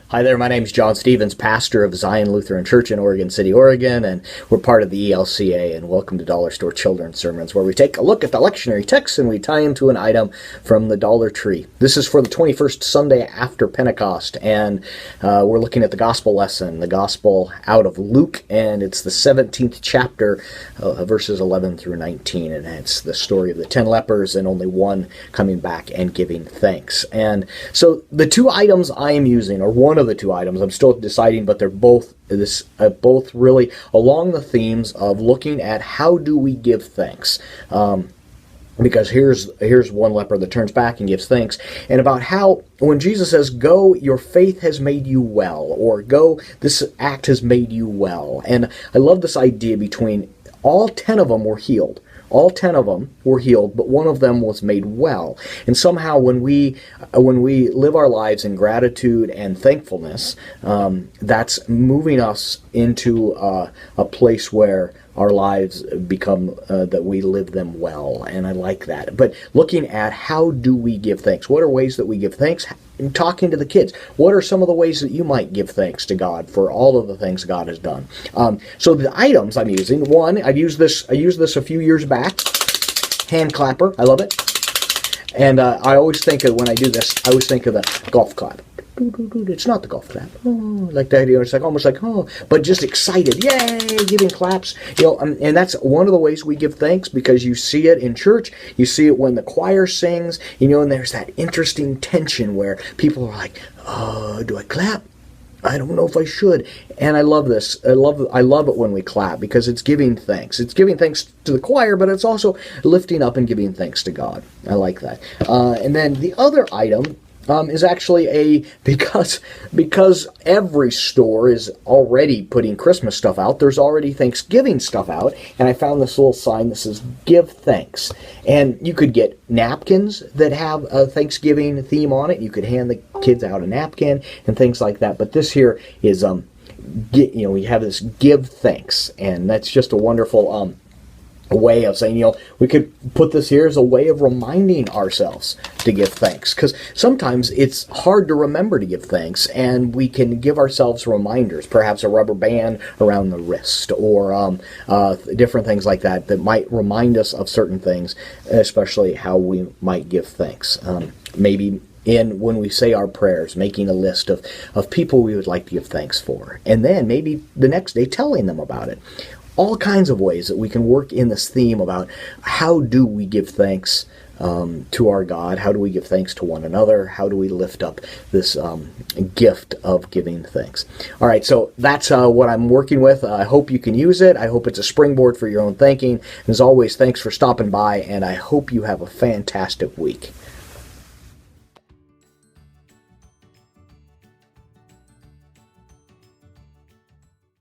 Hi there, my name is John Stevens, pastor of Zion Lutheran Church in Oregon City, Oregon, and we're part of the ELCA, and welcome to Dollar Store Children's Sermons, where we take a look at the lectionary text and we tie them to an item from the Dollar Tree. This is for the 21st Sunday after Pentecost, and we're looking at the gospel lesson, the gospel out of Luke, and it's the 17th chapter, verses 11 through 19, and it's the story of the 10 lepers and only one coming back and giving thanks. And so the two items I am using, or one of the two items, I'm still deciding, but they're both really along the themes of looking at how do we give thanks. Because here's one leper that turns back and gives thanks, and about how when Jesus says, "Go, your faith has made you well," or "Go, this act has made you well," and I love this idea between all 10 of them were healed. All 10 of them were healed, but one of them was made well. And somehow when we live our lives in gratitude and thankfulness, that's moving us into a place where our lives become, that we live them well. And I like that. But looking at how do we give thanks? What are ways that we give thanks? And talking to the kids, what are some of the ways that you might give thanks to God for all of the things God has done? So the items I'm using, one, I used this a few years back, hand clapper, I love it. And I always think of, when I do this, I always think of the golf clap. It's not the golf clap. Oh, like that, it's like almost like, oh, but just excited. Yay, giving claps. And that's one of the ways we give thanks, because you see it in church. You see it when the choir sings, and there's that interesting tension where people are like, oh, do I clap? I don't know if I should. And I love this. I love it when we clap, because it's giving thanks. It's giving thanks to the choir, but it's also lifting up and giving thanks to God. I like that. And then the other item is actually because every store is already putting Christmas stuff out, there's already Thanksgiving stuff out, and I found this little sign that says "Give Thanks." And you could get napkins that have a Thanksgiving theme on it. You could hand the kids out a napkin and things like that. But this here is, we have this "Give Thanks," and that's just a wonderful a way of saying, we could put this here as a way of reminding ourselves to give thanks. Because sometimes it's hard to remember to give thanks, and we can give ourselves reminders, perhaps a rubber band around the wrist, or different things like that might remind us of certain things, especially how we might give thanks. Maybe when we say our prayers, making a list of people we would like to give thanks for, and then maybe the next day telling them about it. All kinds of ways that we can work in this theme about how do we give thanks to our God, how do we give thanks to one another, how do we lift up this gift of giving thanks. All right, so that's what I'm working with. I hope you can use it. I hope it's a springboard for your own thinking. As always, thanks for stopping by, and I hope you have a fantastic week.